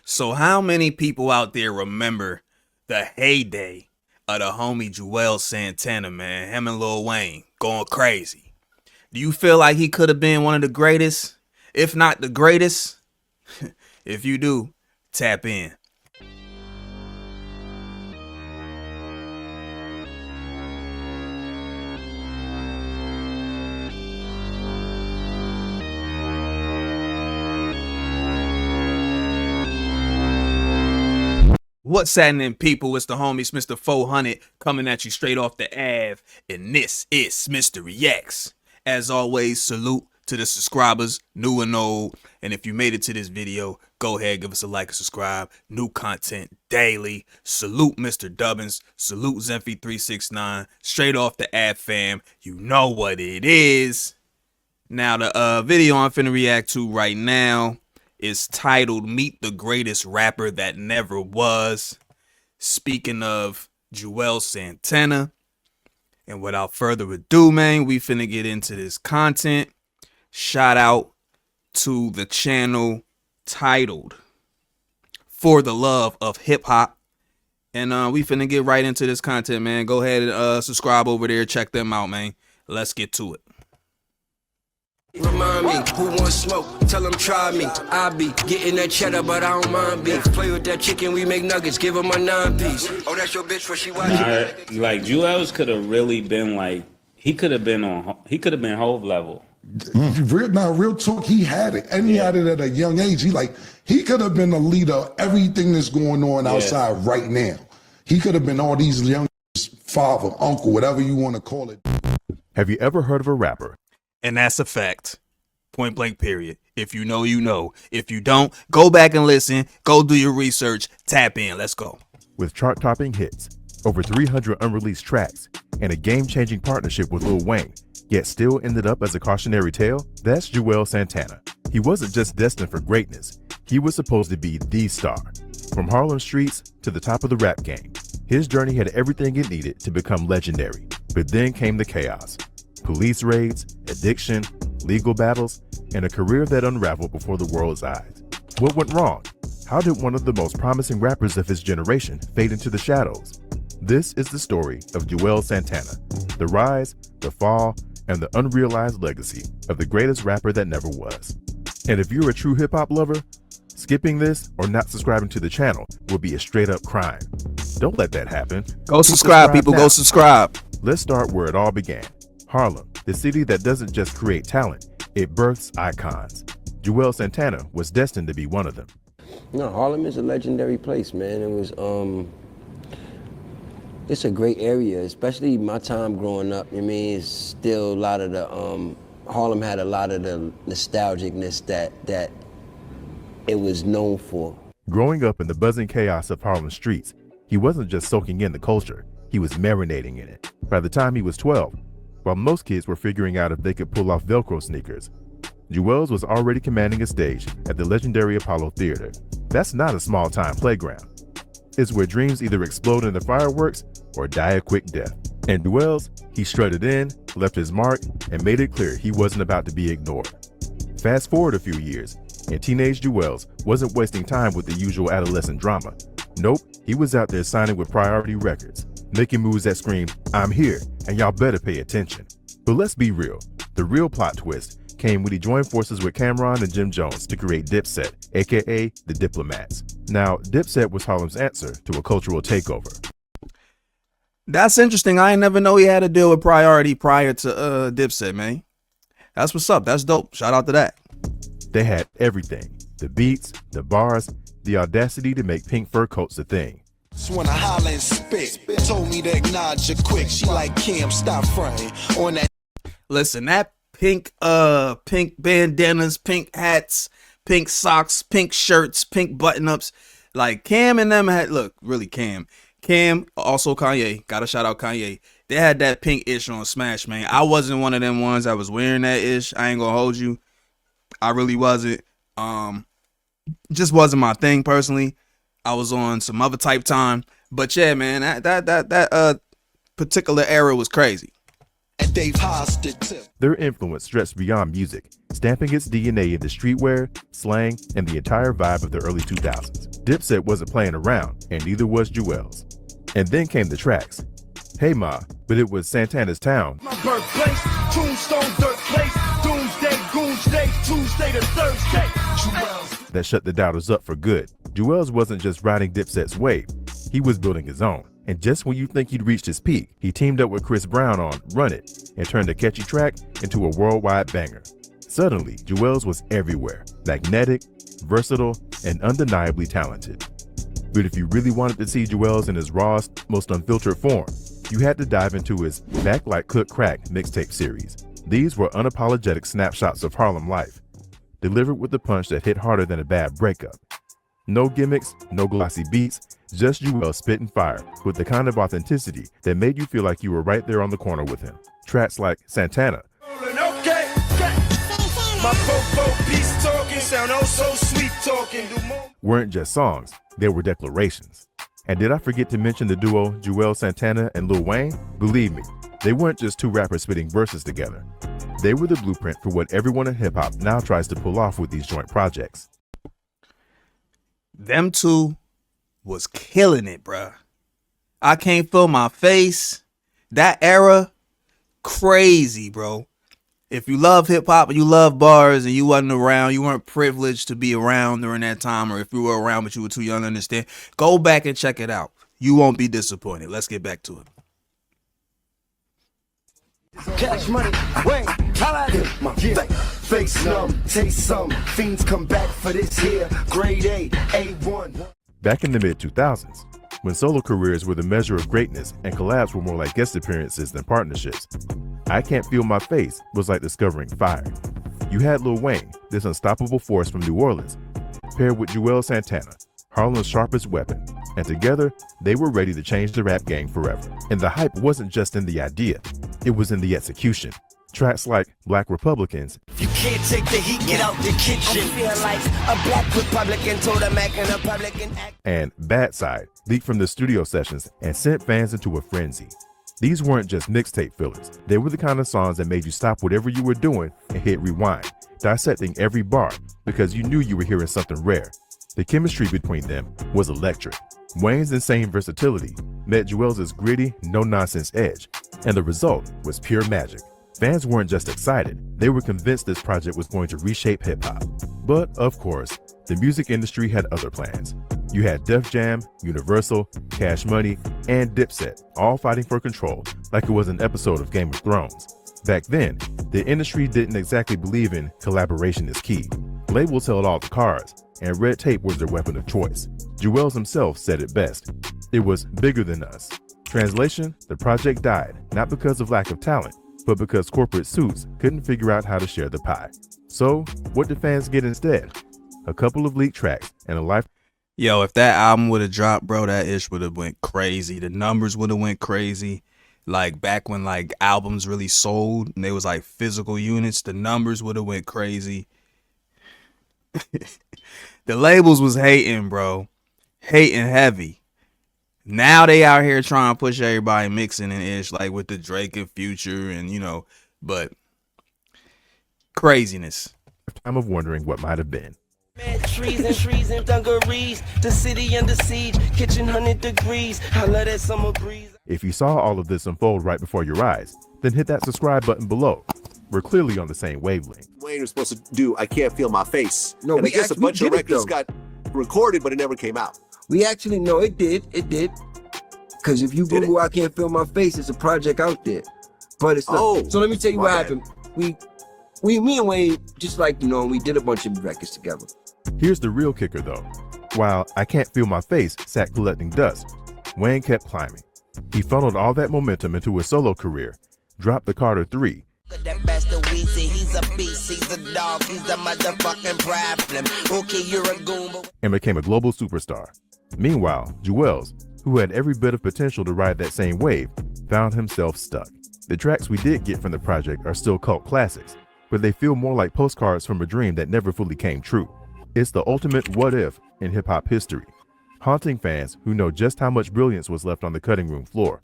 So how many people out there remember the heyday of the homie Juelz Santana, man? Him and Lil Wayne going crazy. Do you feel like he could have been one of the greatest, if not the greatest? If you do, tap in. What's happening, people? It's the homie Smitster 400 coming at you straight off the Ave, and this is Smitster Reacts. As always, salute to the subscribers, new and old. And if you made it to this video, go ahead, give us a like and subscribe. New content daily. Salute Mr. Dubbins. Salute Zenfi369. Straight off the Ave fam. You know what it is. Now, the video I'm finna react to right now is titled Meet the Greatest Rapper That Never Was. Speaking of Juelz Santana. And without further ado, man, we finna get into this content. Shout out to the channel titled For the Love of Hip Hop. And we finna get right into this content, man. Go ahead and subscribe over there. Check them out, man. Let's get to it. Remind me, who wants smoke? Tell them try me. I be getting that cheddar, but I don't mind beef. Play with that chicken, we make nuggets, give them a 9-piece. Oh, that's your bitch for she watching. Like Juelz could have really been like, he could have been Hove level. Real talk, he had it, and he had it at a young age. He could have been a leader of everything that's going on outside right now. He could have been all these young father, uncle, whatever you want to call it. Have you ever heard of a rapper? And that's a fact. Point blank, period. If you know, you know. If you don't, go back and listen. Go do your research. Tap in. Let's go. With chart-topping hits, over 300 unreleased tracks, and a game-changing partnership with Lil Wayne, yet still ended up as a cautionary tale, that's Juelz Santana. He wasn't just destined for greatness. He was supposed to be the star. From Harlem streets to the top of the rap game, his journey had everything it needed to become legendary. But then came the chaos. Police raids, addiction, legal battles, and a career that unraveled before the world's eyes. What went wrong? How did one of the most promising rappers of his generation fade into the shadows? This is the story of Juelz Santana, the rise, the fall, and the unrealized legacy of the greatest rapper that never was. And if you're a true hip-hop lover, skipping this or not subscribing to the channel will be a straight-up crime. Don't let that happen. Go subscribe, people. now. Go subscribe. Let's start where it all began. Harlem, the city that doesn't just create talent, it births icons. Juelz Santana was destined to be one of them. No, Harlem is a legendary place, man. It was, it's a great area, especially my time growing up. I mean, it's still a lot of the, Harlem had a lot of the nostalgicness that it was known for. Growing up in the buzzing chaos of Harlem streets, he wasn't just soaking in the culture, he was marinating in it. By the time he was 12, while most kids were figuring out if they could pull off Velcro sneakers, Juelz was already commanding a stage at the legendary Apollo Theater. That's not a small-time playground. It's where dreams either explode into fireworks or die a quick death. And Juelz, he strutted in, left his mark, and made it clear he wasn't about to be ignored. Fast forward a few years, and teenage Juelz wasn't wasting time with the usual adolescent drama. Nope, he was out there signing with Priority Records, making moves that scream, "I'm here, and y'all better pay attention." But let's be real, the real plot twist came when he joined forces with Cameron and Jim Jones to create Dipset, aka the Diplomats. Now, Dipset was Harlem's answer to a cultural takeover. That's interesting. I ain't never know he had a deal with Priority prior to Dipset, man. That's what's up. That's dope. Shout out to that. They had everything, the beats, the bars, the audacity to make pink fur coats a thing. Just wanna holler and spit. Told me to acknowledge you quick. She like Kim, stop fronting on that. Listen, that pink bandanas, pink hats, pink socks, pink shirts, pink button-ups, like Cam and them had, look, really Cam, also Kanye, gotta shout out Kanye. They had that pink ish on Smash, man. I wasn't one of them ones that was wearing that ish. I ain't gonna hold you. I really wasn't. Just wasn't my thing personally. I was on some other type time, but yeah, man, that particular era was crazy. Their influence stretched beyond music, stamping its DNA into streetwear, slang, and the entire vibe of the early 2000s. Dipset wasn't playing around, and neither was Juelz. And then came the tracks. Hey Ma, but it was Santana's Town. My birthplace, tombstone, dirt place, doomsday, goonsday, Tuesday to Thursday. Juelz. That shut the doubters up for good. Juelz wasn't just riding Dipset's wave, he was building his own. And just when you think he'd reached his peak, he teamed up with Chris Brown on Run It and turned a catchy track into a worldwide banger. Suddenly, Juelz was everywhere, magnetic, versatile, and undeniably talented. But if you really wanted to see Juelz in his rawest, most unfiltered form, you had to dive into his Back Like Cook Crack mixtape series. These were unapologetic snapshots of Harlem life, delivered with a punch that hit harder than a bad breakup. No gimmicks, no glossy beats, just Juelz spitting fire with the kind of authenticity that made you feel like you were right there on the corner with him. Tracks like Santana, Okay. My fofo peace talking sound oh so sweet talking. weren't just songs, they were declarations. And did I forget to mention the duo Juelz Santana and Lil Wayne? Believe me, they weren't just two rappers spitting verses together. They were the blueprint for what everyone in hip-hop now tries to pull off with these joint projects. Them two was killing it, bruh. I Can't Feel My Face. That era, crazy, bro. If you love hip hop and you love bars and you wasn't around, you weren't privileged to be around during that time, or if you were around but you were too young to understand, go back and check it out. You won't be disappointed. Let's get back to it. Cash money, Wayne, holla at my face numb, taste some, fiends come back for this here, grade A, A1. Back in the mid-2000s, when solo careers were the measure of greatness and collabs were more like guest appearances than partnerships, I Can't Feel My Face was like discovering fire. You had Lil Wayne, this unstoppable force from New Orleans, paired with Juelz Santana, Harlem's sharpest weapon, and together, they were ready to change the rap game forever. And the hype wasn't just in the idea, it was in the execution. Tracks like Black Republicans, You can't take the heat, get out the kitchen. I feel like a black Republican told a Mac and a Republican act. and Bad Side leaked from the studio sessions and sent fans into a frenzy. These weren't just mixtape fillers, they were the kind of songs that made you stop whatever you were doing and hit rewind, dissecting every bar because you knew you were hearing something rare. The chemistry between them was electric. Wayne's insane versatility met Juelz's gritty, no-nonsense edge, and the result was pure magic. Fans weren't just excited, they were convinced this project was going to reshape hip-hop. But, of course, the music industry had other plans. You had Def Jam, Universal, Cash Money, and Dipset all fighting for control like it was an episode of Game of Thrones. Back then, the industry didn't exactly believe in collaboration is key. Labels held all the cards, and red tape was their weapon of choice. Juelz himself said it best. It was bigger than us. Translation, the project died, not because of lack of talent, but because corporate suits couldn't figure out how to share the pie. So, what did fans get instead? A couple of leaked tracks and a life. Yo, if that album would have dropped, bro, that ish would have went crazy. The numbers would have went crazy. Like back when like albums really sold and they was like physical units, the numbers would have went crazy. The labels was hating, bro. Hating heavy. Now they out here trying to push everybody mixing and ish, like with the Drake and Future and, you know, but craziness. Time of wondering what might have been. Man, trees and dungarees, the city under siege, kitchen 100 degrees, I love that summer breeze. If you saw all of this unfold right before your eyes, then hit that subscribe button below. We're clearly on the same wavelength. Wayne was supposed to do I Can't Feel My Face. No, and I we guess a actually bunch of did it, records though. got recorded, but it never came out. We actually know it did. Because if you Did Google I Can't Feel My Face, it's a project out there. But it's not. Oh, So let me tell you my what bad. happened. Me and Wayne, just like, you know, we did a bunch of records together. Here's the real kicker though. While I Can't Feel My Face sat collecting dust, Wayne kept climbing. He funneled all that momentum into his solo career, dropped the Carter 3, That bastard Weezy, he's a beast, he's a dog, he's a motherfucking problem. Okay, you're a goon, but and became a global superstar. Meanwhile, Juelz, who had every bit of potential to ride that same wave, found himself stuck. The tracks we did get from the project are still cult classics, but they feel more like postcards from a dream that never fully came true. It's the ultimate what if in hip-hop history, haunting fans who know just how much brilliance was left on the cutting room floor.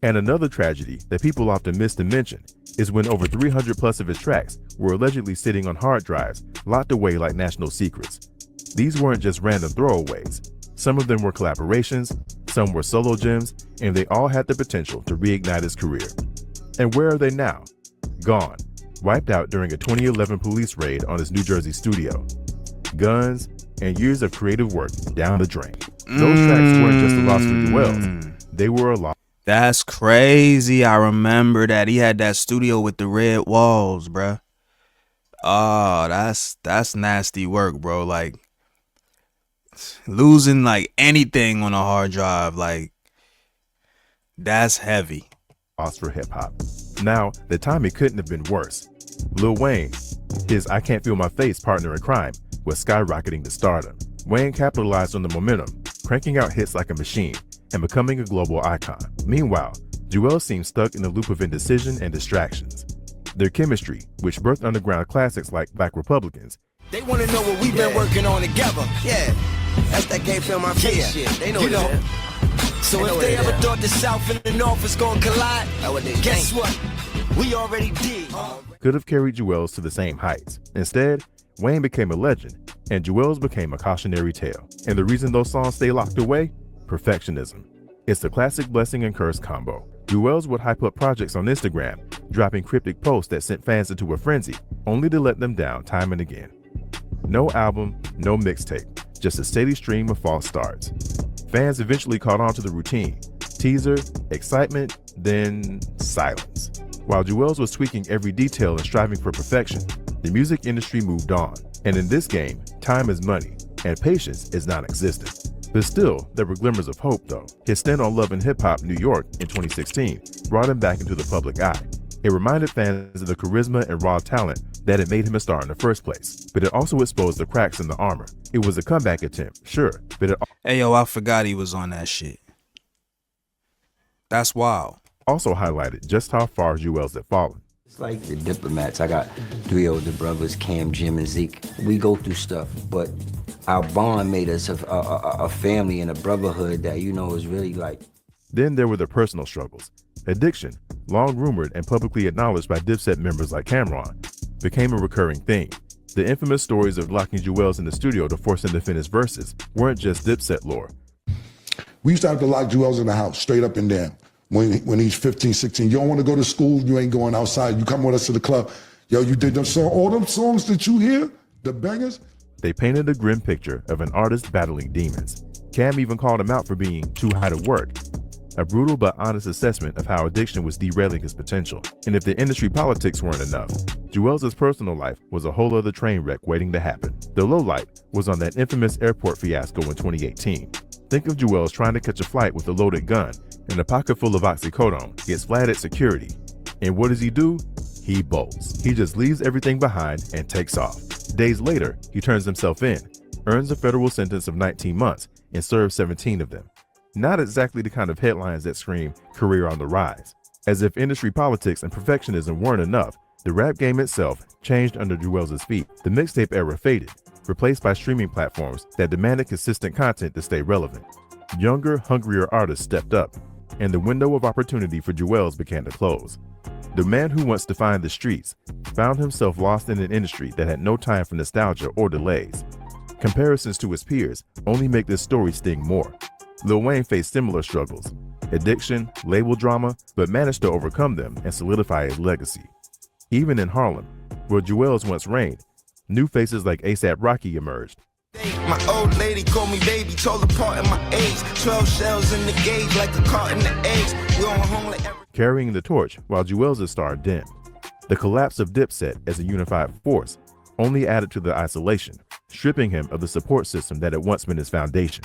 And another tragedy that people often miss to mention is when over 300 plus of his tracks were allegedly sitting on hard drives, locked away like national secrets. These weren't just random throwaways. Some of them were collaborations, some were solo gems, and they all had the potential to reignite his career. And where are they now? Gone, wiped out during a 2011 police raid on his New Jersey studio. Guns and years of creative work down the drain. Those tracks weren't just a loss for Juelz, they were a loss. That's crazy. I remember that he had that studio with the red walls, bruh. Oh, that's nasty work, bro. Like losing like anything on a hard drive, like that's heavy. Loss for hip hop. Now, the timing couldn't have been worse. Lil Wayne, his I Can't Feel My Face partner in crime, was skyrocketing to stardom. Wayne capitalized on the momentum, cranking out hits like a machine and becoming a global icon. Meanwhile, Juelz seemed stuck in a loop of indecision and distractions. Their chemistry, which birthed underground classics like Black Republicans, They want to know what we've been working on together. Yeah, that's that Can't Feel My Face shit. They know what it is. So if they ever thought the South and the North was going to collide, guess what? We already did. could have carried Juelz to the same heights. Instead, Wayne became a legend, and Juelz became a cautionary tale. And the reason those songs stay locked away? Perfectionism. It's the classic blessing and curse combo. Juelz would hype up projects on Instagram, dropping cryptic posts that sent fans into a frenzy, only to let them down time and again. No album, no mixtape, just a steady stream of false starts. Fans eventually caught on to the routine. Teaser, excitement, then silence. While Juelz was tweaking every detail and striving for perfection, the music industry moved on. And in this game, time is money, and patience is non-existent. But still, there were glimmers of hope though. His stint on Love and Hip Hop New York in 2016 brought him back into the public eye. It reminded fans of the charisma and raw talent that had made him a star in the first place, but it also exposed the cracks in the armor. It was a comeback attempt, sure, but it Hey yo, I forgot he was on that shit. That's wild. also highlighted just how far Juelz had fallen. It's like the Diplomats. I got 3 older brothers, Cam, Jim, and Zeke. We go through stuff, but our bond made us a family and a brotherhood that, you know, is really like. Then there were the personal struggles. Addiction, long rumored and publicly acknowledged by Dipset members like Cameron, became a recurring theme. The infamous stories of locking Juelz in the studio to force him to finish verses weren't just Dipset lore. We used to have to lock Juelz in the house, straight up and down. When he's 15, 16, you don't want to go to school, you ain't going outside, you come with us to the club. Yo, you did them song, all them songs that you hear, the bangers. They painted a grim picture of an artist battling demons. Cam even called him out for being too high to work. A brutal but honest assessment of how addiction was derailing his potential. And if the industry politics weren't enough, Juelz's personal life was a whole other train wreck waiting to happen. The lowlight was on that infamous airport fiasco in 2018. Think of Juelz trying to catch a flight with a loaded gun and a pocket full of oxycodone, gets flat at security. And what does he do? He bolts. He just leaves everything behind and takes off. Days later, he turns himself in, earns a federal sentence of 19 months, and serves 17 of them. Not exactly the kind of headlines that scream career on the rise. As if industry politics and perfectionism weren't enough, the rap game itself changed under Juelz's feet. The mixtape era faded, replaced by streaming platforms that demanded consistent content to stay relevant. Younger, hungrier artists stepped up, and the window of opportunity for Juelz began to close. The man who once defined the streets found himself lost in an industry that had no time for nostalgia or delays. Comparisons to his peers only make this story sting more. Lil Wayne faced similar struggles, addiction, label drama, but managed to overcome them and solidify his legacy. Even in Harlem, where Juelz once reigned, new faces like A$AP Rocky emerged. My old lady called me baby, told apart in my age. 12 shells in the gauge like a carton of eggs. We on home like every. Carrying the torch while Juelz's star dimmed. The collapse of Dipset as a unified force only added to the isolation, stripping him of the support system that had once been his foundation.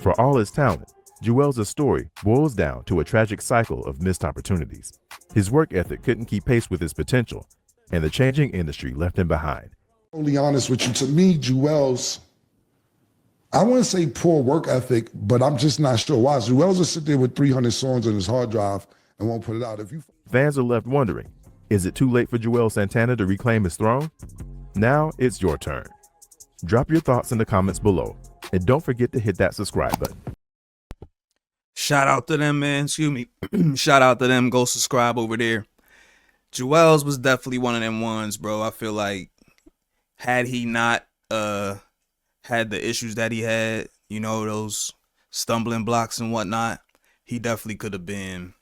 For all his talent, Juelz's story boils down to a tragic cycle of missed opportunities. His work ethic couldn't keep pace with his potential, and the changing industry left him behind. Totally honest with you, to me, Juelz, I wouldn't say poor work ethic, but I'm just not sure why. Juelz will sit there with 300 songs on his hard drive and won't put it out. Fans are left wondering, is it too late for Juelz Santana to reclaim his throne? Now it's your turn. Drop your thoughts in the comments below, and don't forget to hit that subscribe button. Shout out to them, man. Excuse me. Shout out to them. Go subscribe over there. Juelz was definitely one of them ones, bro. I feel like had he not had the issues that he had, you know, those stumbling blocks and whatnot, he definitely could have been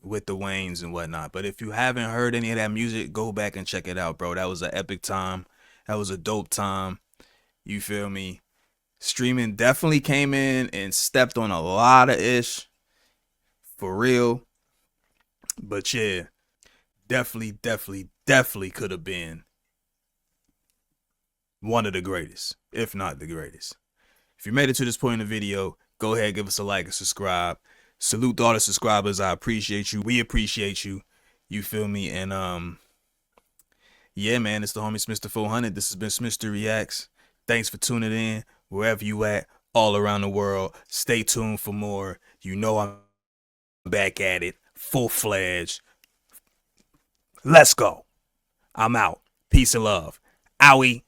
with the Waynes and whatnot. But if you haven't heard any of that music, go back and check it out, bro. That was an epic time. That was a dope time. You feel me? Streaming definitely came in and stepped on a lot of ish. For real. But yeah, definitely could have been one of the greatest, if not the greatest. If you made it to this point in the video, go ahead, give us a like and subscribe. Salute to all the subscribers. I appreciate you. We appreciate you. You feel me? And yeah, man, it's the homie Smitster 400. This has been Smitster Reacts. Thanks for tuning in. Wherever you at, all around the world. Stay tuned for more. You know I'm back at it, full-fledged. Let's go. I'm out. Peace and love. Owie.